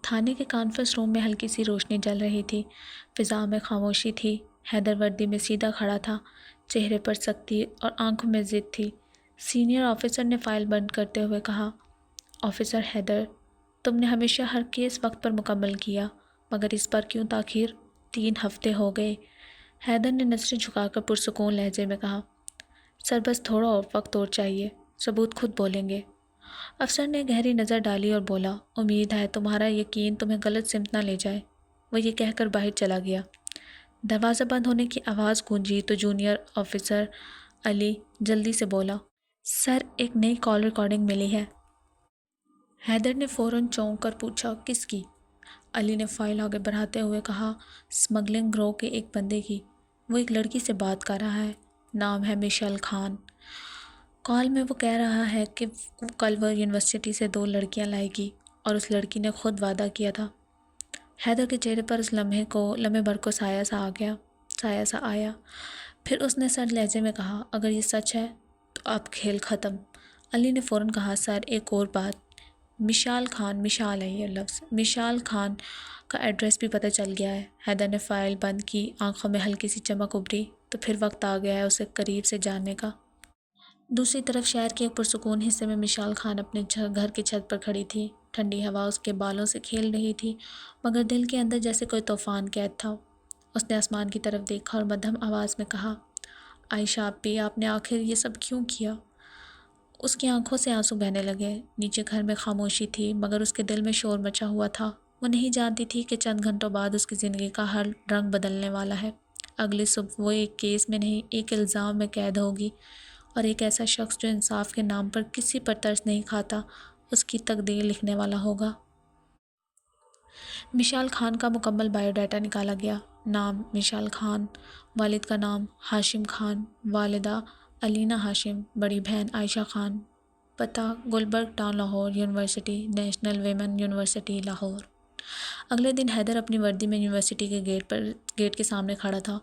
تھانے کے conference room میں ہلکی سی روشنی جل رہی تھی، فضا میں خاموشی تھی۔ حیدر وردی میں سیدھا کھڑا تھا، چہرے پر سختی اور آنکھوں میں ضد تھی۔ سینئر آفیسر نے فائل بند کرتے ہوئے کہا، آفیسر حیدر، تم نے ہمیشہ ہر کیس وقت پر مکمل کیا، مگر اس بار کیوں تاخیر؟ 3 ہفتے ہو گئے۔ حیدر نے نظریں جھکا کر پرسکون لہجے میں کہا، سر بس تھوڑا اور وقت اور چاہیے، ثبوت خود بولیں گے۔ افسر نے گہری نظر ڈالی اور بولا، امید ہے تمہارا یقین تمہیں غلط سمت نہ لے جائے۔ وہ یہ کہہ کر باہر چلا گیا۔ دروازہ بند ہونے کی آواز گونجی تو جونیئر آفیسر علی جلدی سے بولا، سر ایک نئی کال ریکارڈنگ ملی ہے۔ حیدر نے فوراً چونک کر پوچھا، کس کی؟ علی نے فائل آگے بڑھاتے ہوئے کہا، اسمگلنگ گروہ کے ایک بندے کی۔ وہ ایک لڑکی سے بات کر رہا ہے، نام ہے مشعل خان۔ کال میں وہ کہہ رہا ہے کہ کل وہ یونیورسٹی سے 2 لڑکیاں لائے گی اور اس لڑکی نے خود وعدہ کیا تھا۔ حیدر کے چہرے پر اس لمحے بھر کو سایہ سا آیا۔ پھر اس نے سرد لہجے میں کہا، اگر یہ سچ ہے تو اب کھیل ختم۔ علی نے فوراً کہا، سر ایک اور بات، مشعل خان، مشعل ہے یہ لفظ، مشعل خان کا ایڈریس بھی پتہ چل گیا ہے۔ حیدر نے فائل بند کی، آنکھوں میں ہلکی سی چمک ابھری، تو پھر وقت آ گیا ہے اسے قریب سے جاننے کا۔ دوسری طرف شہر کے ایک پرسکون حصے میں مشعل خان اپنے گھر کی چھت پر کھڑی تھی۔ ٹھنڈی ہوا اس کے بالوں سے کھیل رہی تھی، مگر دل کے اندر جیسے کوئی طوفان قید تھا۔ اس نے آسمان کی طرف دیکھا اور مدھم آواز میں کہا، عائشہ اپی، آپ نے آخر یہ سب کیوں کیا؟ اس کی آنکھوں سے آنسو بہنے لگے۔ نیچے گھر میں خاموشی تھی، مگر اس کے دل میں شور مچا ہوا تھا۔ وہ نہیں جانتی تھی کہ چند گھنٹوں بعد اس کی زندگی کا ہر رنگ بدلنے والا ہے۔ اگلی صبح وہ ایک کیس میں نہیں، ایک الزام میں قید ہوگی، اور ایک ایسا شخص جو انصاف کے نام پر کسی پر ترس نہیں کھاتا، اس کی تقدیر لکھنے والا ہوگا۔ مشعل خان کا مکمل بائیو ڈیٹا نکالا گیا۔ نام مشعل خان، والد کا نام ہاشم خان، والدہ علینا ہاشم، بڑی بہن عائشہ خان، پتہ Gulberg town Lahore, university national women university Lahore. اگلے دن حیدر اپنی وردی میں یونیورسٹی کے گیٹ کے سامنے کھڑا تھا۔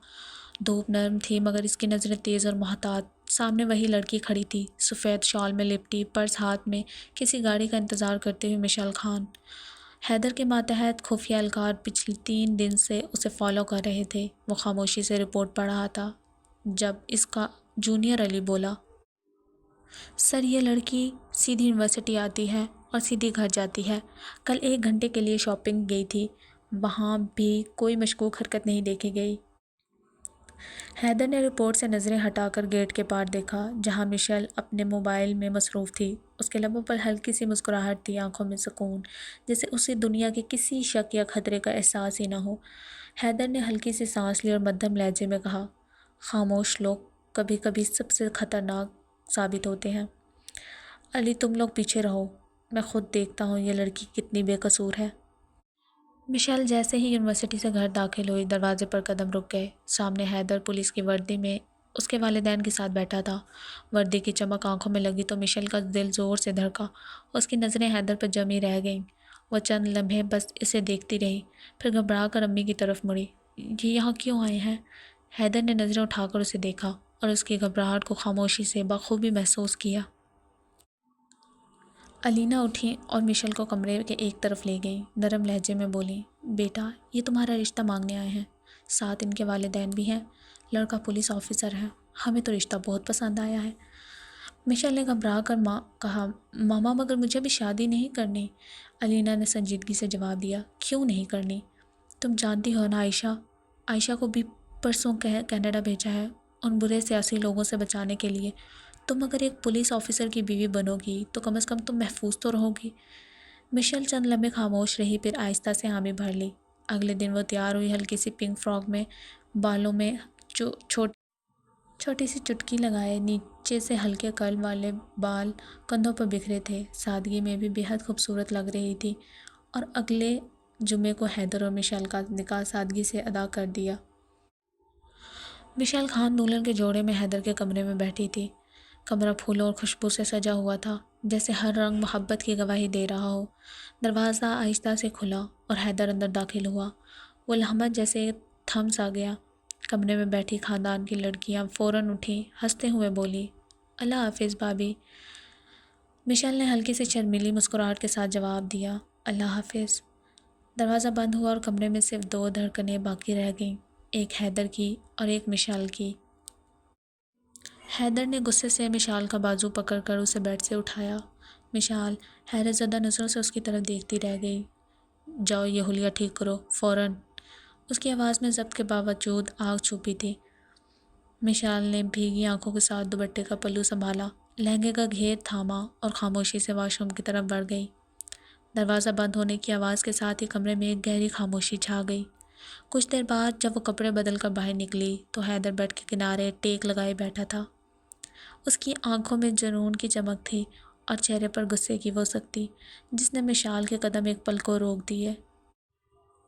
دھوپ نرم تھی، مگر اس کی نظریں تیز اور محتاط۔ سامنے وہی لڑکی کھڑی تھی، سفید شال میں لپٹی، پرس ہاتھ میں، کسی گاڑی کا انتظار کرتے ہوئے مشعل خان۔ حیدر کے ماتحت خفیہ اہلکار پچھلے 3 دن سے اسے فالو کر رہے تھے۔ وہ خاموشی سے رپورٹ پڑھ رہا تھا، جب اس کا جونیئر علی بولا، سر یہ لڑکی سیدھی یونیورسٹی آتی ہے اور سیدھی گھر جاتی ہے۔ کل 1 گھنٹے کے لیے شاپنگ گئی تھی، وہاں بھی کوئی مشکوک حرکت نہیں دیکھی گئی۔ حیدر نے رپورٹ سے نظریں ہٹا کر گیٹ کے پار دیکھا، جہاں مشعل اپنے موبائل میں مصروف تھی۔ اس کے لبوں پر ہلکی سی مسکراہٹ تھی، آنکھوں میں سکون، جیسے اسے دنیا کے کسی شک یا خطرے کا احساس ہی نہ ہو۔ حیدر نے ہلکی سی سانس لی اور مدھم لہجے میں کہا، خاموش لوگ کبھی کبھی سب سے خطرناک ثابت ہوتے ہیں۔ علی تم لوگ پیچھے رہو، میں خود دیکھتا ہوں یہ لڑکی کتنی بے قصور ہے۔ مشعل جیسے ہی یونیورسٹی سے گھر داخل ہوئی، دروازے پر قدم رک گئے۔ سامنے حیدر پولیس کی وردی میں اس کے والدین کے ساتھ بیٹھا تھا۔ وردی کی چمک آنکھوں میں لگی تو مشعل کا دل زور سے دھڑکا۔ اس کی نظریں حیدر پر جمی رہ گئیں۔ وہ چند لمحے بس اسے دیکھتی رہی، پھر گھبرا کر امی کی طرف مڑی۔ یہ یہاں کیوں آئے ہیں؟ حیدر نے نظریں اٹھا کر اسے دیکھا اور اس کی گھبراہٹ کو خاموشی سے بخوبی محسوس کیا۔ علینا اٹھیں اور مشعل کو کمرے کے ایک طرف لے گئیں۔ نرم لہجے میں بولیں، بیٹا یہ تمہارا رشتہ مانگنے آئے ہیں، ساتھ ان کے والدین بھی ہیں۔ لڑکا پولیس آفیسر ہے، ہمیں تو رشتہ بہت پسند آیا ہے۔ مشعل نے گھبرا کر کہا، ماما مگر مجھے بھی شادی نہیں کرنی۔ علینا نے سنجیدگی سے جواب دیا، کیوں نہیں کرنی؟ تم جانتی ہو نا عائشہ کو بھی پرسوں کینیڈا بھیجا ہے، ان برے سیاسی لوگوں سے بچانے کے لیے۔ تم اگر ایک پولیس آفیسر کی بیوی بنو گی تو کم از کم تم محفوظ تو رہو گی۔ مشعل چند لمحے خاموش رہی، پھر آہستہ سے حامی بھر لی۔ اگلے دن وہ تیار ہوئی، ہلکی سی پنک فراک میں، بالوں میں چھوٹی سی چٹکی لگائے، نیچے سے ہلکے کرل والے بال کندھوں پر بکھرے تھے۔ سادگی میں بھی بے حد خوبصورت لگ رہی تھی، اور اگلے جمعے کو حیدر اور مشعل کا نکاح سادگی سے ادا کر دیا۔ مشعل خان دلہن کے جوڑے میں حیدر کے کمرے میں بیٹھی تھی۔ کمرہ پھولوں اور خوشبو سے سجا ہوا تھا، جیسے ہر رنگ محبت کی گواہی دے رہا ہو۔ دروازہ آہستہ سے کھلا اور حیدر اندر داخل ہوا۔ وہ لمحات جیسے تھم سا گیا۔ کمرے میں بیٹھی خاندان کی لڑکیاں فوراً اٹھیں، ہنستے ہوئے بولی، اللہ حافظ بھابھی۔ مشعل نے ہلکی سی شرمیلی مسکراہٹ کے ساتھ جواب دیا، اللہ حافظ۔ دروازہ بند ہوا اور کمرے میں صرف دو دھڑکنیں باقی رہ گئیں، ایک حیدر کی اور ایک مشال کی۔ حیدر نے غصے سے مشال کا بازو پکڑ کر اسے بیڈ سے اٹھایا۔ مشال حیرت زدہ نظروں سے اس کی طرف دیکھتی رہ گئی۔ جاؤ یہ حلیہ ٹھیک کرو، فوراً۔ اس کی آواز میں ضبط کے باوجود آگ چھپی تھی۔ مشال نے بھیگی آنکھوں کے ساتھ دوپٹے کا پلو سنبھالا، لہنگے کا گھیر تھاما اور خاموشی سے واش روم کی طرف بڑھ گئی۔ دروازہ بند ہونے کی آواز کے ساتھ ہی کمرے میں ایک گہری خاموشی چھا گئی۔ کچھ دیر بعد جب وہ کپڑے بدل کر باہر نکلی تو حیدر بیڈ کے کنارے ٹیک لگائے بیٹھا تھا۔ اس کی آنکھوں میں جنون کی چمک تھی اور چہرے پر غصے کی وہ سختی جس نے مشال کے قدم ایک پل کو روک دیے۔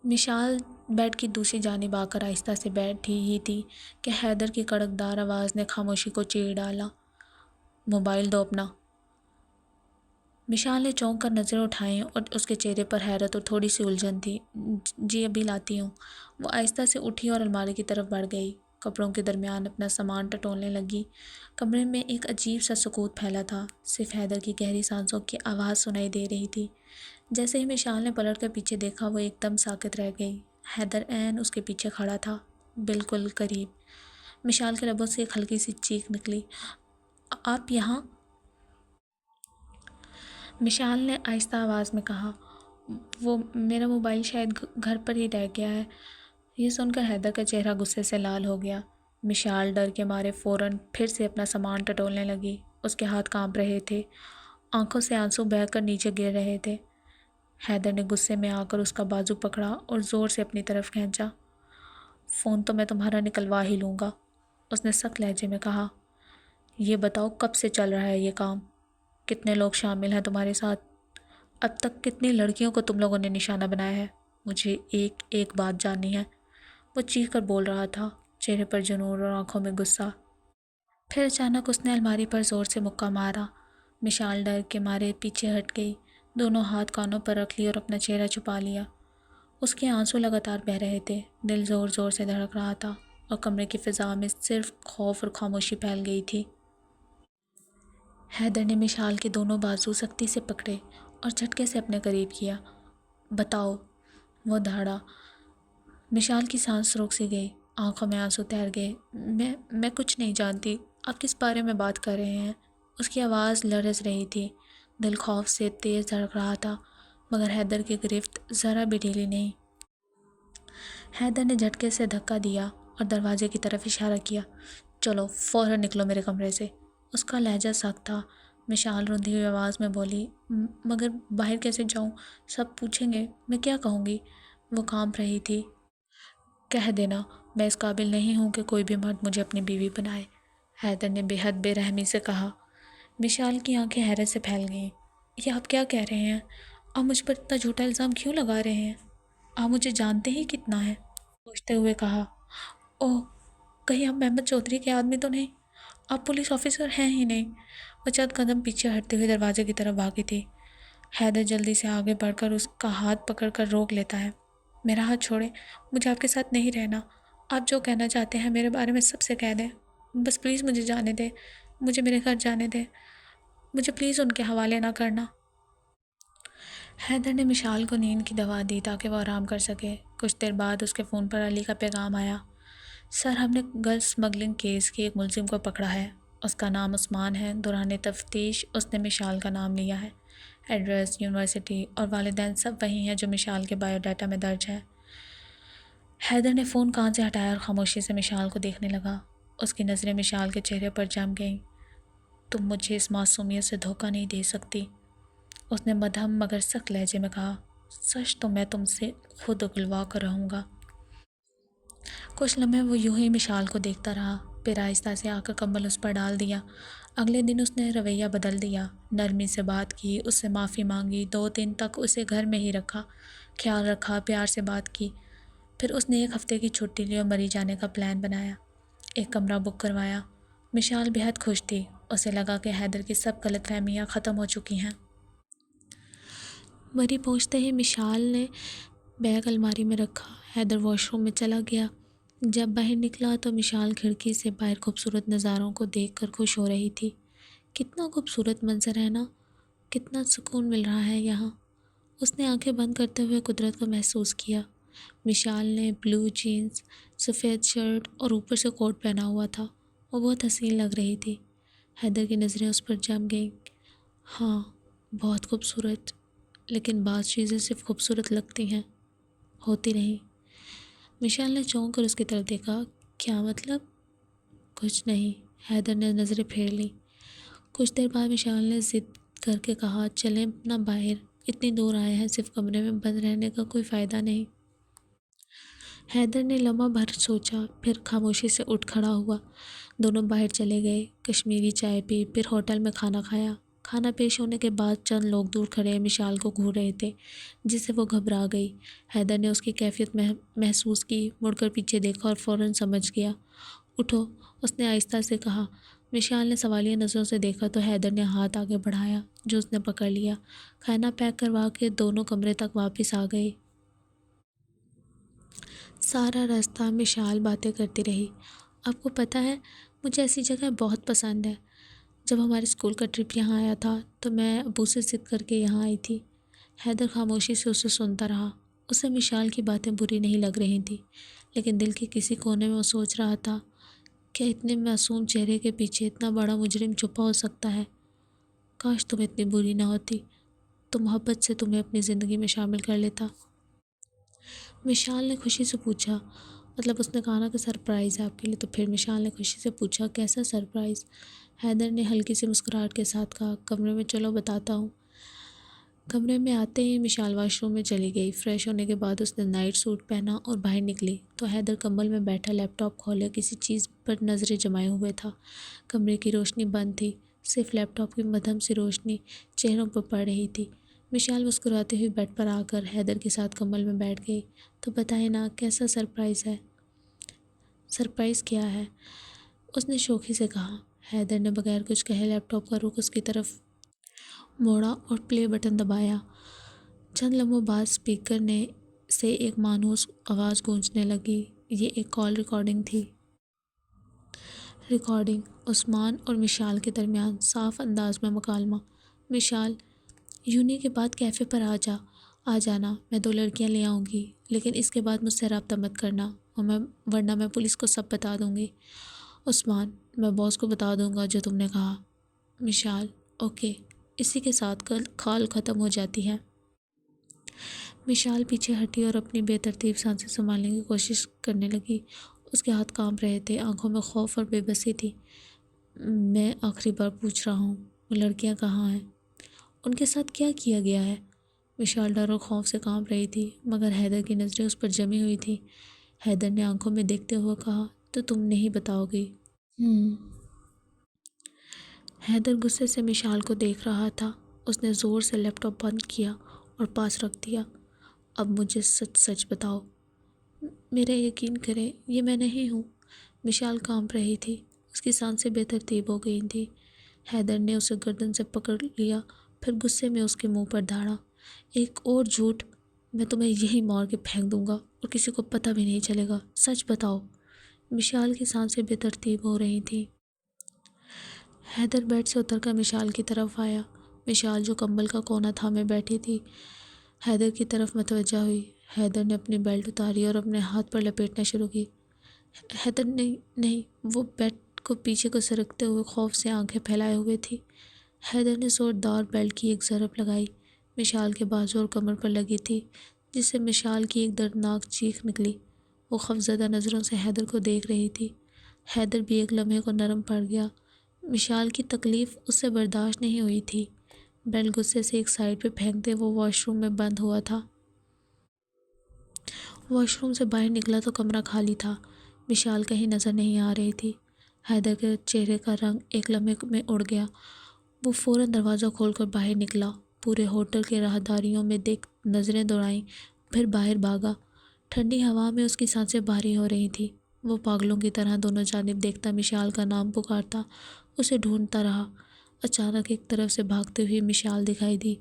مشال بیڈ کی دوسری جانب آ کر آہستہ سے بیٹھی ہی تھی کہ حیدر کی کڑکدار آواز نے خاموشی کو چیر ڈالا۔ موبائل دو اپنا۔ مشال نے چونک کر نظریں اٹھائیں اور اس کے چہرے پر حیرت اور تھوڑی سی الجھن تھی۔ جی ابھی لاتی ہوں۔ وہ آہستہ سے اٹھی اور الماری کی طرف بڑھ گئی، کپڑوں کے درمیان اپنا سامان ٹٹولنے لگی۔ کمرے میں ایک عجیب سا سکوت پھیلا تھا، صرف حیدر کی گہری سانسوں کی آواز سنائی دے رہی تھی۔ جیسے ہی مشال نے پلٹ کر پیچھے دیکھا وہ ایک دم ساکت رہ گئی۔ حیدر عین اس کے پیچھے کھڑا تھا، بالکل قریب۔ مشال کے لبوں سے ایک ہلکی سی چیخ نکلی، آپ یہاں؟ مشال نے آہستہ آواز میں کہا، وہ میرا موبائل شاید گھر پر ہی رہ گیا ہے۔ یہ سن کر حیدر کا چہرہ غصے سے لال ہو گیا۔ مشال ڈر کے مارے فوراً پھر سے اپنا سامان ٹٹولنے لگی۔ اس کے ہاتھ کانپ رہے تھے، آنکھوں سے آنسو بہہ کر نیچے گر رہے تھے۔ حیدر نے غصے میں آ کر اس کا بازو پکڑا اور زور سے اپنی طرف کھینچا۔ فون تو میں تمہارا نکلوا ہی لوں گا، اس نے سخت لہجے میں کہا۔ یہ بتاؤ کب سے چل رہا ہے یہ کام؟ کتنے لوگ شامل ہیں تمہارے ساتھ؟ اب تک کتنی لڑکیوں کو تم لوگوں نے نشانہ بنایا ہے؟ مجھے ایک ایک بات جاننی ہے۔ وہ چیخ کر بول رہا تھا، چہرے پر جنون اور آنکھوں میں غصہ۔ پھر اچانک اس نے الماری پر زور سے مکہ مارا۔ مشال ڈر کے مارے پیچھے ہٹ گئی، دونوں ہاتھ کانوں پر رکھ لیے اور اپنا چہرہ چھپا لیا۔ اس کے آنسو لگاتار بہہ رہے تھے، دل زور زور سے دھڑک رہا تھا اور کمرے کی فضا میں صرف خوف اور خاموشی پھیل گئی تھی۔ حیدر نے مشال کے دونوں بازو سختی سے پکڑے اور جھٹکے سے اپنے قریب کیا۔ بتاؤ، وہ دھاڑا۔ مشال کی سانس رک سی گئی، آنکھوں میں آنسو تیر گئے۔ میں کچھ نہیں جانتی، آپ کس بارے میں بات کر رہے ہیں؟ اس کی آواز لرز رہی تھی، دل خوف سے تیز دھڑک رہا تھا، مگر حیدر کی گرفت ذرا بھی ڈھیلی نہیں۔ حیدر نے جھٹکے سے دھکا دیا اور دروازے کی طرف اشارہ کیا، چلو فوراً نکلو میرے کمرے سے۔ اس کا لہجہ سخت تھا۔ مشال روندھی ہوئی آواز میں بولی، مگر باہر کیسے جاؤں؟ سب پوچھیں گے، میں کیا کہوں گی؟ وہ کانپ رہی تھی۔ کہہ دینا میں اس قابل نہیں ہوں کہ کوئی بھی مرد مجھے اپنی بیوی بنائے، حیدر نے بے حد بے رحمی سے کہا۔ مشال کی آنکھیں حیرت سے پھیل گئیں۔ یہ آپ کیا کہہ رہے ہیں؟ آپ مجھ پر اتنا جھوٹا الزام کیوں لگا رہے ہیں؟ آپ مجھے جانتے ہی کتنا ہے؟ پوچھتے ہوئے کہا۔ اوہ، کہیں آپ محمد چودھری کے آدمی تو نہیں؟ آپ پولیس آفیسر ہیں ہی نہیں۔ وہ چند قدم پیچھے ہٹتے ہوئے دروازے کی طرف بھاگی تھی۔ حیدر جلدی سے آگے بڑھ کر اس کا ہاتھ پکڑ کر روک لیتا ہے۔ میرا ہاتھ چھوڑیں، مجھے آپ کے ساتھ نہیں رہنا۔ آپ جو کہنا چاہتے ہیں میرے بارے میں سب سے کہہ دیں، بس پلیز مجھے جانے دیں، مجھے میرے گھر جانے دیں، مجھے پلیز ان کے حوالے نہ کرنا۔ حیدر نے مشال کو نیند کی دوا دی تاکہ وہ آرام کر سکے۔ کچھ دیر بعد اس کے فون پر علی کا پیغام آیا، سر ہم نے گرل اسمگلنگ کیس کے ایک ملزم کو پکڑا ہے، اس کا نام عثمان ہے۔ دوران تفتیش اس نے مشال کا نام لیا ہے، ایڈریس، یونیورسٹی اور والدین سب وہی ہیں جو مشال کے بایو ڈاٹا میں درج ہے۔ حیدر نے فون کان سے ہٹایا اور خاموشی سے مشال کو دیکھنے لگا۔ اس کی نظریں مشال کے چہرے پر جم گئیں۔ تم مجھے اس معصومیت سے دھوکہ نہیں دے سکتی، اس نے مدھم مگر سخت لہجے میں کہا، سچ تو میں تم سے خود اگلوا کر رہوں گا۔ کچھ لمحے وہ یوں ہی مشال کو دیکھتا رہا، پھر آہستہ سے آ کر کمبل اس پر ڈال دیا۔ اگلے دن اس نے رویہ بدل دیا، نرمی سے بات کی، اس سے معافی مانگی، 2 دن تک اسے گھر میں ہی رکھا، خیال رکھا، پیار سے بات کی۔ پھر اس نے 1 ہفتے کی چھٹی لی اور مری جانے کا پلان بنایا، ایک کمرہ بک کروایا۔ مشال بے حد خوش تھی، اسے لگا کہ حیدر کی سب غلط فہمیاں ختم ہو چکی ہیں۔ مری پہنچتے ہی مشال نے بیگ الماری میں رکھا، حیدر واش روم میں چلا گیا۔ جب باہر نکلا تو مشال کھڑکی سے باہر خوبصورت نظاروں کو دیکھ کر خوش ہو رہی تھی۔ کتنا خوبصورت منظر ہے نا، کتنا سکون مل رہا ہے یہاں۔ اس نے آنکھیں بند کرتے ہوئے قدرت کو محسوس کیا۔ مشال نے بلو جینز، سفید شرٹ اور اوپر سے کوٹ پہنا ہوا تھا۔ وہ بہت حسین لگ رہی تھی۔ حیدر کی نظریں اس پر جم گئیں۔ ہاں، بہت خوبصورت، لیکن بعض چیزیں صرف خوبصورت لگتی ہیں، ہوتی نہیں۔ مشال نے چونک کر اس کی طرف دیکھا۔ کیا مطلب؟ کچھ نہیں، حیدر نے نظریں پھیر لیں۔ کچھ دیر بعد مشال نے ضد کر کے کہا، چلیں نہ باہر، اتنی دور آئے ہیں، صرف کمرے میں بند رہنے کا کوئی فائدہ نہیں۔ حیدر نے لمحہ بھر سوچا، پھر خاموشی سے اٹھ کھڑا ہوا۔ دونوں باہر چلے گئے، کشمیری چائے پی، پھر ہوٹل میں کھانا کھایا۔ کھانا پیش ہونے کے بعد چند لوگ دور کھڑے مشال کو گھور رہے تھے، جس سے وہ گھبرا گئی۔ حیدر نے اس کی کیفیت محسوس کی، مڑ کر پیچھے دیکھا اور فوراً سمجھ گیا۔ اٹھو، اس نے آہستہ سے کہا۔ مشال نے سوالیہ نظروں سے دیکھا تو حیدر نے ہاتھ آگے بڑھایا، جو اس نے پکڑ لیا۔ کھانا پیک کروا کے دونوں کمرے تک واپس آ گئے۔ سارا راستہ مشال باتیں کرتی رہی۔ آپ کو پتہ ہے، مجھے ایسی جگہ بہت پسند ہے۔ جب ہمارے اسکول کا ٹرپ یہاں آیا تھا تو میں ابو سے ضد کر کے یہاں آئی تھی۔ حیدر خاموشی سے اسے سنتا رہا۔ اسے مشال کی باتیں بری نہیں لگ رہی تھیں، لیکن دل کے کسی کونے میں وہ سوچ رہا تھا، کیا اتنے معصوم چہرے کے پیچھے اتنا بڑا مجرم چھپا ہو سکتا ہے؟ کاش تم اتنی بری نہ ہوتی، تو محبت سے تمہیں اپنی زندگی میں شامل کر لیتا۔ مشال نے خوشی سے پوچھا، مطلب اس نے کہا نا کہ سرپرائز ہے آپ کے لیے، تو پھر مشال نے خوشی سے پوچھا، کیسا سرپرائز؟ حیدر نے ہلکی سی مسکراہٹ کے ساتھ کہا، کمرے میں چلو بتاتا ہوں۔ کمرے میں آتے ہی مشال واش روم میں چلی گئی۔ فریش ہونے کے بعد اس نے نائٹ سوٹ پہنا اور باہر نکلی تو حیدر کمبل میں بیٹھا لیپ ٹاپ کھولے کسی چیز پر نظریں جمائے ہوئے تھا۔ کمرے کی روشنی بند تھی، صرف لیپ ٹاپ کی مدھم سی روشنی چہروں پر پڑ رہی تھی۔ مشال مسکراتے ہوئے بیڈ پر آ کر حیدر کے ساتھ کمبل میں بیٹھ گئی۔ تو بتائیں نا، کیسا سرپرائز ہے؟ سرپرائز کیا ہے؟ اس نے شوخی سے کہا۔ حیدر نے بغیر کچھ کہے لیپ ٹاپ کا رخ اس کی طرف موڑا اور پلے بٹن دبایا۔ چند لمحوں بعد اسپیکر سے ایک مانوس آواز گونجنے لگی۔ یہ ایک کال ریکارڈنگ تھی۔ ریکارڈنگ عثمان اور مشال کے درمیان صاف انداز میں مکالمہ۔ مشال، یونی کے بعد کیفے پر آ جانا، میں 2 لڑکیاں لے آؤں گی، لیکن اس کے بعد مجھ سے رابطہ مت کرنا ورنہ میں پولیس کو سب بتا دوں گی۔ عثمان، میں باس کو بتا دوں گا جو تم نے کہا۔ مشال، اوکے۔ اسی کے ساتھ کال ختم ہو جاتی ہے۔ مشال پیچھے ہٹی اور اپنی بے ترتیب سانسیں سنبھالنے کی کوشش کرنے لگی۔ اس کے ہاتھ کانپ رہے تھے، آنکھوں میں خوف اور بے بسی تھی۔ میں آخری بار پوچھ رہا ہوں، وہ لڑکیاں کہاں ہیں؟ ان کے ساتھ کیا کیا گیا ہے؟ مشال ڈر اور خوف سے کانپ رہی تھی، مگر حیدر کی نظریں اس پر جمی ہوئی تھیں۔ حیدر نے آنکھوں میں دیکھتے ہوئے کہا، تو تم نہیں بتاؤ گی؟ حیدر غصے سے مشال کو دیکھ رہا تھا۔ اس نے زور سے لیپ ٹاپ بند کیا اور پاس رکھ دیا۔ اب مجھے سچ سچ بتاؤ۔ میرا یقین کریں، یہ میں نہیں ہوں۔ مشال کانپ رہی تھی، اس کی سانسیں بے ترتیب ہو گئی تھیں۔ حیدر نے اسے گردن سے پکڑ لیا، پھر غصے میں اس کے منہ پر دھاڑا۔ ایک اور جھوٹ، میں تمہیں یہی مار کے پھینک دوں گا اور کسی کو پتہ بھی نہیں چلے گا۔ سچ بتاؤ۔ مشال کی سانسیں بے ترتیب ہو رہی تھیں۔ حیدر بیڈ سے اتر کر مشال کی طرف آیا۔ مشال جو کمبل کا کونا تھامے بیٹھی تھی، حیدر کی طرف متوجہ ہوئی۔ حیدر نے اپنی بیلٹ اتاری اور اپنے ہاتھ پر لپیٹنا شروع کی۔ حیدر، نہیں، وہ بیڈ کو پیچھے کو سرکتے ہوئے خوف سے آنکھیں پھیلائے ہوئے تھی۔ حیدر نے زوردار بیلٹ کی ایک ضرب لگائی، مشال کے بازو اور کمر پر لگی تھی، جس سے مشال کی ایک دردناک چیخ نکلی۔ وہ خوفزدہ نظروں سے حیدر کو دیکھ رہی تھی۔ حیدر بھی ایک لمحے کو نرم پڑ گیا۔ مشال کی تکلیف اس سے برداشت نہیں ہوئی تھی۔ بیلٹ غصے سے ایک سائڈ پہ پھینکتے وہ واش روم میں بند ہوا تھا۔ واش روم سے باہر نکلا تو کمرہ خالی تھا۔ مشال کہیں نظر نہیں آ رہی تھی۔ حیدر کے چہرے کا رنگ ایک لمحے میں اڑ گیا۔ وہ فوراً دروازہ کھول کر باہر نکلا، پورے ہوٹل کے راہداریوں میں نظریں دوڑائیں، پھر باہر بھاگا۔ ٹھنڈی ہوا میں اس کی سانسیں بھاری ہو رہی تھیں۔ وہ پاگلوں کی طرح دونوں جانب دیکھتا مشال کا نام پکارتا، اسے ڈھونڈتا رہا۔ اچانک ایک طرف سے بھاگتے ہوئی مشال دکھائی دی،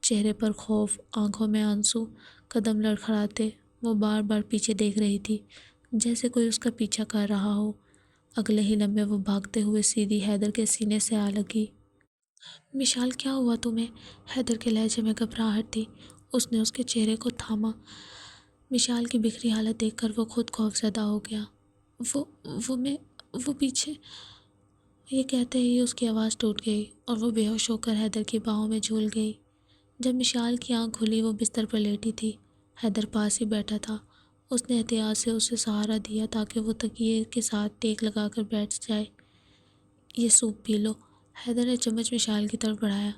چہرے پر خوف، آنکھوں میں آنسو، قدم لڑکھڑاتے۔ وہ بار بار پیچھے دیکھ رہی تھی، جیسے کوئی اس کا پیچھا کر رہا ہو۔ اگلے ہی لمحے وہ بھاگتے ہوئے سیدھی حیدر کے سینے سے آ لگی۔ مشال، کیا ہوا تمہیں؟ حیدر کے لہجے میں گھبراہٹ تھی۔ اس نے اس کے چہرے کو تھاما۔ مشال کی بکھری حالت دیکھ کر وہ خود خوف زدہ ہو گیا۔ وہ پیچھے، یہ کہتے ہی اس کی آواز ٹوٹ گئی اور وہ بے ہوش ہو کر حیدر کی باہوں میں جھول گئی۔ جب مشال کی آنکھ کھلی وہ بستر پر لیٹی تھی۔ حیدر پاس ہی بیٹھا تھا۔ اس نے احتیاط سے اسے سہارا دیا تاکہ وہ تکیے کے ساتھ ٹیک لگا کر بیٹھ جائے۔ یہ سوپ پی لو۔ حیدر نے چمچ مشال کی طرف بڑھایا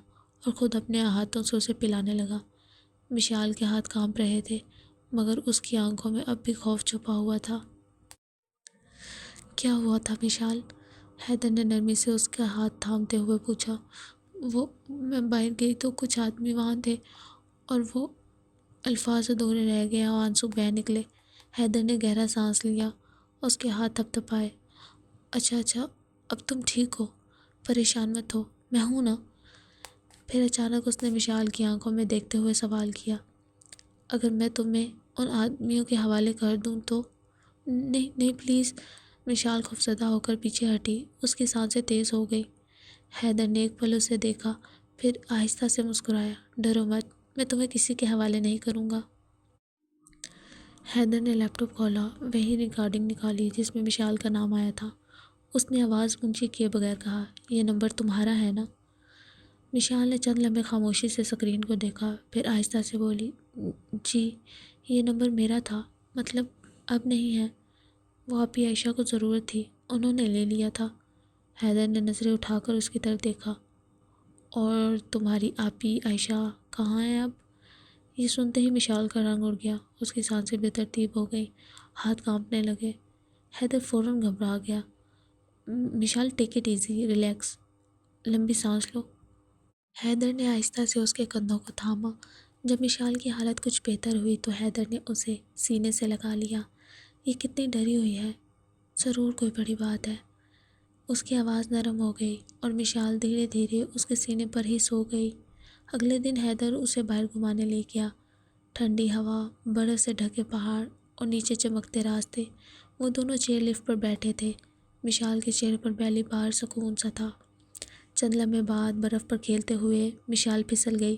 اور خود اپنے ہاتھوں سے اسے پلانے لگا۔ مشال کے ہاتھ کانپ رہے تھے مگر اس کی آنکھوں میں اب بھی خوف چھپا ہوا تھا۔ کیا ہوا تھا مشال؟ حیدر نے نرمی سے اس کا ہاتھ تھامتے ہوئے پوچھا۔ میں باہر گئی تو کچھ آدمی وہاں تھے اور وہ، الفاظ ادھورے رہ گئے اور آنسو بہہ نکلے۔ حیدر نے گہرا سانس لیا، اس کے ہاتھ تھپ تھپائے۔ اچھا، اب تم ٹھیک ہو؟ پریشان مت ہو، میں ہوں نا؟ پھر اچانک اس نے مشال کی آنکھوں میں دیکھتے ہوئے سوال کیا، اگر میں تمہیں ان آدمیوں کے حوالے کر دوں تو؟ نہیں پلیز۔ مشال خوفزدہ ہو کر پیچھے ہٹی، اس کی سانسیں تیز ہو گئی۔ حیدر نے ایک پل اسے دیکھا، پھر آہستہ سے مسکرایا۔ ڈرو مت، میں تمہیں کسی کے حوالے نہیں کروں گا۔ حیدر نے لیپ ٹاپ کھولا، وہی ریکارڈنگ نکالی جس میں مشال کا نام آیا تھا۔ اس نے آواز اونچی کیے بغیر کہا، یہ نمبر تمہارا ہے نا؟ مشال نے چند لمحے خاموشی سے اسکرین کو دیکھا، پھر آہستہ سے بولی، جی یہ نمبر میرا تھا، مطلب اب نہیں ہے۔ وہ آپی عائشہ کو ضرورت تھی، انہوں نے لے لیا تھا۔ حیدر نے نظریں اٹھا کر اس کی طرف دیکھا۔ اور تمہاری آپی عائشہ کہاں ہے اب؟ یہ سنتے ہی مشال کا رنگ اڑ گیا، اس کی سانسیں بے ترتیب ہو گئیں، ہاتھ کانپنے لگے۔ حیدر فوراً گھبرا گیا۔ Mishal take it easy, relax, لمبی سانس لو۔ حیدر نے آہستہ سے اس کے کندھوں کو تھاما۔ جب مشال کی حالت کچھ بہتر ہوئی تو حیدر نے اسے سینے سے لگا لیا۔ یہ کتنی ڈری ہوئی ہے، ضرور کوئی بڑی بات ہے۔ اس کی آواز نرم ہو گئی اور مشال دھیرے دھیرے اس کے سینے پر ہی سو گئی۔ اگلے دن حیدر اسے باہر گھمانے لے گیا۔ ٹھنڈی ہوا، برف سے ڈھکے پہاڑ اور نیچے چمکتے راستے۔ وہ دونوں چیئر لفٹ پر بیٹھے تھے۔ مشال کے چہرے پر پہلی بار سکون سا تھا۔ چند لمحے بعد برف پر کھیلتے ہوئے مشال پھسل گئی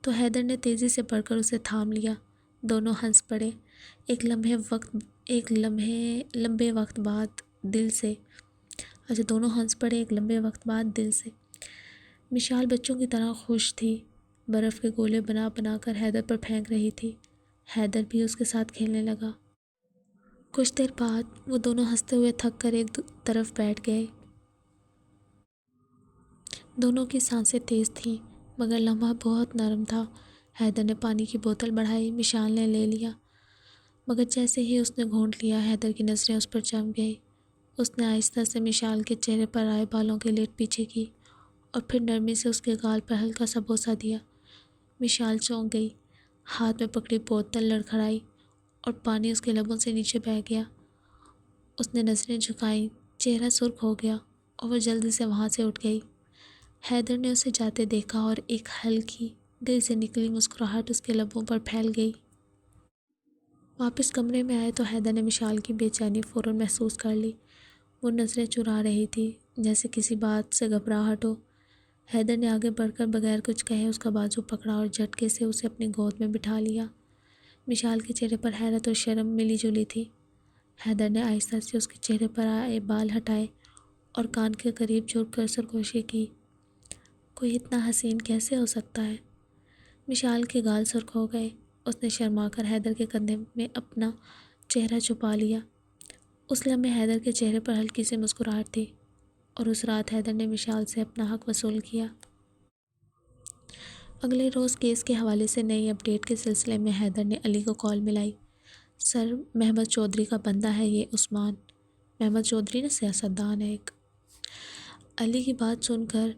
تو حیدر نے تیزی سے بڑھ کر اسے تھام لیا۔ دونوں ہنس پڑے، ایک لمبے وقت بعد دل سے۔ دل سے۔ مشال بچوں کی طرح خوش تھی، برف کے گولے بنا بنا کر حیدر پر پھینک رہی تھی۔ حیدر بھی اس کے ساتھ کھیلنے لگا۔ کچھ دیر بعد وہ دونوں ہنستے ہوئے تھک کر ایک طرف بیٹھ گئے۔ دونوں کی سانسیں تیز تھیں مگر لمحہ بہت نرم تھا۔ حیدر نے پانی کی بوتل بڑھائی، مشال نے لے لیا مگر جیسے ہی اس نے گھونٹ لیا حیدر کی نظریں اس پر جم گئی۔ اس نے آہستہ سے مشال کے چہرے پر آئے بالوں کی لیٹ پیچھے کی اور پھر نرمی سے اس کے گال پر ہلکا سا بوسہ دیا۔ مشال چونک گئی، ہاتھ میں پکڑی بوتل لڑکھڑائی اور پانی اس کے لبوں سے نیچے بہہ گیا۔ اس نے نظریں جھکائیں، چہرہ سرخ ہو گیا اور وہ جلدی سے وہاں سے اٹھ گئی۔ حیدر نے اسے جاتے دیکھا اور ایک ہلکی دل سے نکلی مسکراہٹ اس کے لبوں پر پھیل گئی۔ واپس کمرے میں آئے تو حیدر نے مشال کی بے چینی فوراً محسوس کر لی۔ وہ نظریں چرا رہی تھی جیسے کسی بات سے گھبراہٹ ہو۔ حیدر نے آگے بڑھ کر بغیر کچھ کہے اس کا بازو پکڑا اور جھٹکے سے اسے اپنی گود میں بٹھا لیا۔ مشال کے چہرے پر حیرت اور شرم ملی جلی تھی۔ حیدر نے آہستہ سے اس کے چہرے پر آئے بال ہٹائے اور کان کے قریب جھک کر سرگوشی کی۔ کوئی اتنا حسین کیسے ہو سکتا ہے؟ مشال کے گال سرخ ہو گئے۔ اس نے شرما کر حیدر کے کندھے میں اپنا چہرہ چھپا لیا۔ اس لمحے حیدر کے چہرے پر ہلکی سی مسکراہٹ تھی اور اس رات حیدر نے مشال سے اپنا حق وصول کیا۔ اگلے روز کیس کے حوالے سے نئی اپ ڈیٹ کے سلسلے میں حیدر نے علی کو کال ملائی۔ سر، محمد چودھری کا بندہ ہے یہ عثمان۔ محمد چودھری نا سیاستدان ہے ایک۔ علی کی بات سن کر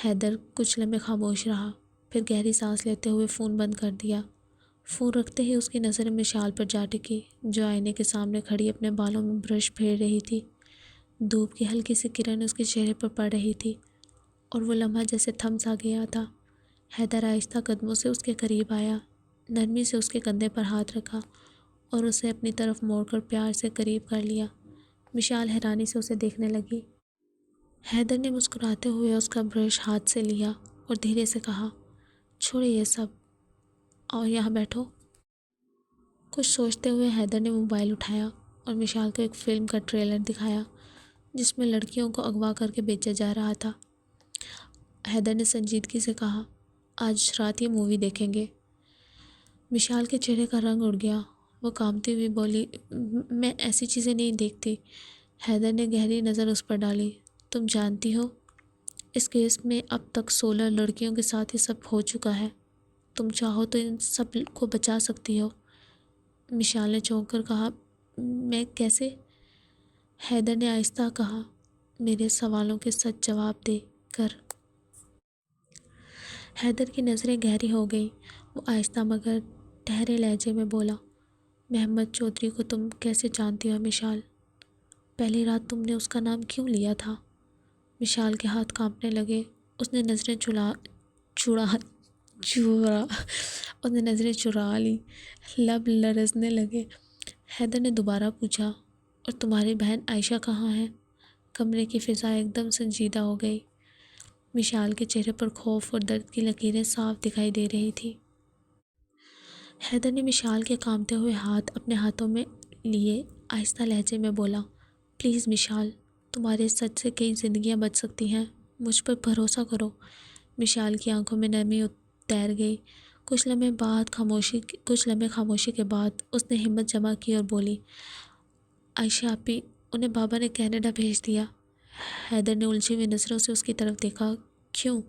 حیدر کچھ لمحے خاموش رہا، پھر گہری سانس لیتے ہوئے فون بند کر دیا۔ فون رکھتے ہی اس کی نظر مشال پر جا ٹکی جو آئینے کے سامنے کھڑی اپنے بالوں میں برش پھیر رہی تھی۔ دھوپ کی ہلکی سی کرن اس کے چہرے پر پڑ رہی تھی اور وہ لمحہ جیسے تھم سا گیا تھا۔ حیدر آہستہ قدموں سے اس کے قریب آیا، نرمی سے اس کے کندھے پر ہاتھ رکھا اور اسے اپنی طرف موڑ کر پیار سے قریب کر لیا۔ مشال حیرانی سے اسے دیکھنے لگی۔ حیدر نے مسکراتے ہوئے اس کا برش ہاتھ سے لیا اور دھیرے سے کہا، چھوڑے یہ سب، آؤ یہاں بیٹھو۔ کچھ سوچتے ہوئے حیدر نے موبائل اٹھایا اور مشال کو ایک فلم کا ٹریلر دکھایا جس میں لڑکیوں کو اغوا کر کے بیچا جا رہا تھا۔ حیدر نے سنجیدگی سے کہا، آج رات یہ مووی دیکھیں گے۔ مشال کے چہرے کا رنگ اڑ گیا۔ وہ کانپتی ہوئی بولی، میں ایسی چیزیں نہیں دیکھتی۔ حیدر نے گہری نظر اس پر ڈالی۔ تم جانتی ہو اس کیس میں اب تک 16 لڑکیوں کے ساتھ یہ سب ہو چکا ہے۔ تم چاہو تو ان سب کو بچا سکتی ہو۔ مشال نے چونک کر کہا، میں کیسے؟ حیدر نے آہستہ کہا، میرے سوالوں کے سچ جواب دے کر۔ حیدر کی نظریں گہری ہو گئیں۔ وہ آہستہ مگر ٹھہرے لہجے میں بولا، محمد چودھری کو تم کیسے جانتی ہو مشال؟ پہلی رات تم نے اس کا نام کیوں لیا تھا؟ مشال کے ہاتھ کانپنے لگے۔ اس نے نظریں چرا لی، لب لرزنے لگے۔ حیدر نے دوبارہ پوچھا، اور تمہاری بہن عائشہ کہاں ہے؟ کمرے کی فضا ایک دم سنجیدہ ہو گئی۔ مشال کے چہرے پر خوف اور درد کی لکیریں صاف دکھائی دے رہی تھی۔ حیدر نے مشال کے کانپتے ہوئے ہاتھ اپنے ہاتھوں میں لیے آہستہ لہجے میں بولا، پلیز مشال، تمہارے سچ سے کئی زندگیاں بچ سکتی ہیں، مجھ پر بھروسہ کرو۔ مشال کی آنکھوں میں نرمی تیر گئی۔ کچھ لمحے خاموشی کے بعد اس نے ہمت جمع کی اور بولی، عائشہ آپی، انہیں بابا نے کینیڈا بھیج دیا۔ حیدر نے الجھی ہوئی نظروں سے اس کی طرف دیکھا، کیوں؟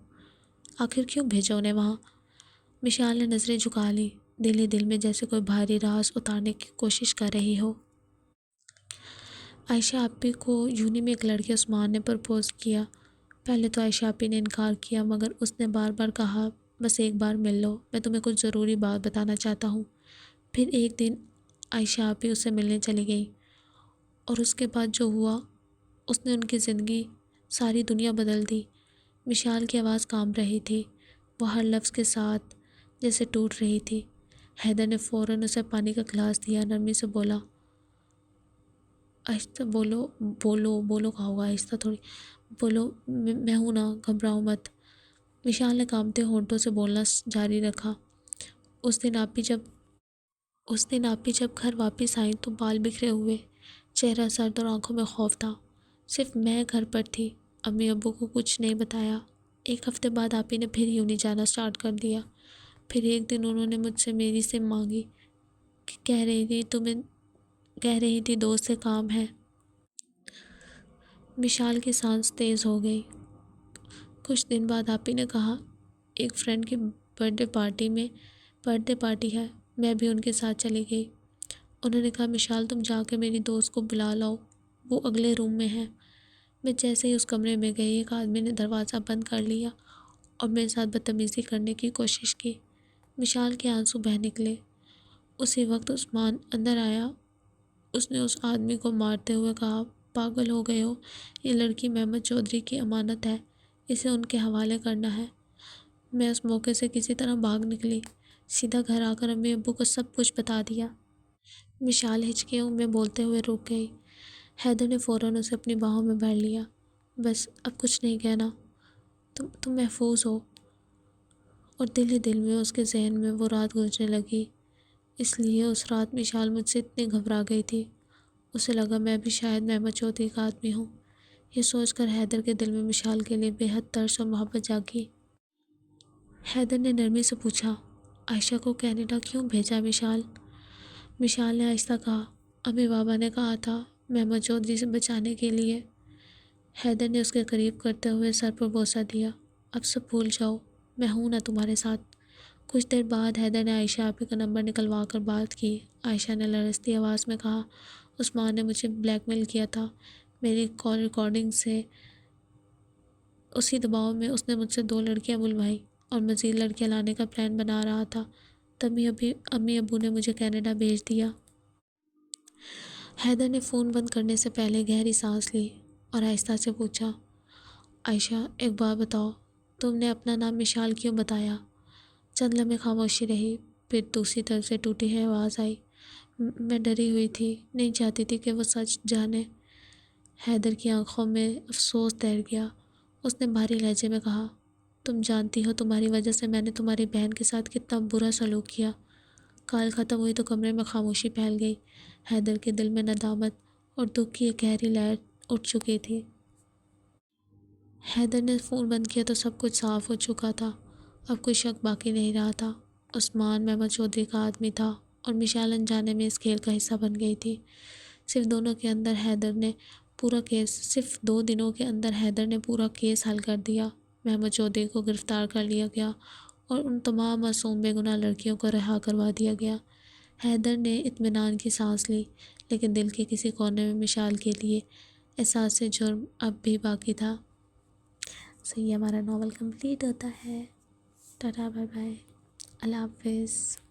آخر کیوں بھیجا انہیں وہاں؟ مشال نے نظریں جھکا لی، دل ہی دل میں جیسے کوئی بھاری راز اتارنے کی کوشش کر رہی ہو۔ عائشہ آپی کو یونی میں ایک لڑکے عثمان نے پرپوز کیا۔ پہلے تو عائشہ آپی نے انکار کیا، مگر اس نے بار بار کہا، بس ایک بار مل لو، میں تمہیں کچھ ضروری بات بتانا چاہتا ہوں۔ پھر ایک دن عائشہ آپی اس سے ملنے چلی گئی، اور اس کے بعد جو ہوا اس نے ان کی زندگی، ساری دنیا بدل دی۔ مشال کی آواز کانپ رہی تھی، وہ ہر لفظ کے ساتھ جیسے ٹوٹ رہی تھی۔ حیدر نے فوراً اسے پانی کا گلاس دیا، نرمی سے بولا، آہستہ بولو کہا ہوگا، آہستہ تھوڑی بولو، میں ہوں نا، گھبراؤ مت۔ مشال نے کانپتے ہونٹوں سے بولنا جاری رکھا، اس دن آپ ہی جب گھر واپس آئیں تو بال بکھرے ہوئے، چہرہ سرد اور آنکھوں میں خوف تھا۔ صرف میں گھر پر تھی، امی ابو کو کچھ نہیں بتایا۔ ایک ہفتے بعد آپ ہی نے پھر یونی جانا سٹارٹ کر دیا۔ پھر ایک دن انہوں نے مجھ سے میری سم مانگی، کہہ رہی تھی دوست سے کام ہے۔ مشال کی سانس تیز ہو گئی۔ کچھ دن بعد آپ ہی نے کہا، ایک فرینڈ کی برتھ ڈے پارٹی ہے، میں بھی ان کے ساتھ چلی گئی۔ انہوں نے کہا، مشال تم جا کے میری دوست کو بلا لاؤ، وہ اگلے روم میں ہے۔ میں جیسے ہی اس کمرے میں گئی، ایک آدمی نے دروازہ بند کر لیا اور میرے ساتھ بدتمیزی کرنے کی کوشش کی۔ مشال کے آنسو بہہ نکلے۔ اسی وقت عثمان اندر آیا۔ اس نے اس آدمی کو مارتے ہوئے کہا، پاگل ہو گئے ہو، یہ لڑکی محمد چودھری کی امانت ہے، اسے ان کے حوالے کرنا ہے۔ میں اس موقع سے کسی طرح بھاگ نکلی، سیدھا گھر آ کر امی ابو کو سب کچھ بتا دیا۔ مشال ہچکیوں میں بولتے ہوئے رک گئی۔ حیدر نے فوراً اسے اپنی باہوں میں بھر لیا، بس اب کچھ نہیں کہنا، تم محفوظ ہو۔ اور دل ہی دل میں اس کے ذہن میں وہ رات گزرنے لگی۔ اس لیے اس رات مشال مجھ سے اتنی گھبرا گئی تھی، اسے لگا میں بھی شاید محمد چودھری کا آدمی ہوں۔ یہ سوچ کر حیدر کے دل میں مشال کے لیے بے حد ترس اور محبت جاگی۔ حیدر نے نرمی سے پوچھا، عائشہ کو کینیڈا کیوں بھیجا مشال؟ مشال نے آہستہ کہا، امی بابا نے کہا تھا محمد چودھری سے بچانے کے لیے۔ حیدر نے اس کے قریب کرتے ہوئے سر پر بوسہ دیا، اب سب بھول جاؤ، میں ہوں نا تمہارے ساتھ۔ کچھ دیر بعد حیدر نے عائشہ آپی کا نمبر نکلوا کر بات کی۔ عائشہ نے لرزتی آواز میں کہا، عثمان نے مجھے بلیک میل کیا تھا، میری کال ریکارڈنگ سے۔ اسی دباؤ میں اس نے مجھ سے 2 لڑکیاں بلوائیں اور مزید لڑکیاں لانے کا پلان بنا رہا تھا، تبھی امی ابو نے مجھے کینیڈا بھیج دیا۔ حیدر نے فون بند کرنے سے پہلے گہری سانس لی اور آہستہ سے پوچھا، عائشہ ایک بات بتاؤ، تم نے اپنا نام مشال کیوں بتایا؟ چند لمحے خاموشی رہی، پھر دوسری طرف سے ٹوٹی ہوئی آواز آئی، میں ڈری ہوئی تھی، نہیں چاہتی تھی کہ وہ سچ جانے۔ حیدر کی آنکھوں میں افسوس تیر گیا۔ اس نے بھاری لہجے میں کہا، تم جانتی ہو تمہاری وجہ سے میں نے تمہاری بہن کے ساتھ کتنا برا سلوک کیا۔ کال ختم ہوئی تو کمرے میں خاموشی پھیل گئی۔ حیدر کے دل میں ندامت اور دکھ کی ایک گہری لہر اٹھ چکی تھی۔ حیدر نے فون بند کیا تو سب کچھ صاف ہو چکا تھا۔ اب کوئی شک باقی نہیں رہا تھا۔ عثمان محمد چودھری کا آدمی تھا اور مشال انجانے میں اس کھیل کا حصہ بن گئی تھی۔ صرف 2 دنوں کے اندر حیدر نے پورا کیس حل کر دیا۔ محمد چودھری کو گرفتار کر لیا گیا اور ان تمام معصوم بے گناہ لڑکیوں کو رہا کروا دیا گیا۔ حیدر نے اطمینان کی سانس لی، لیکن دل کے کسی کونے میں مشال کے لیے احساس جرم اب بھی باقی تھا۔ یہ ہمارا ناول کمپلیٹ ہوتا ہے۔ ٹاٹا، بائے بائے، اللہ حافظ۔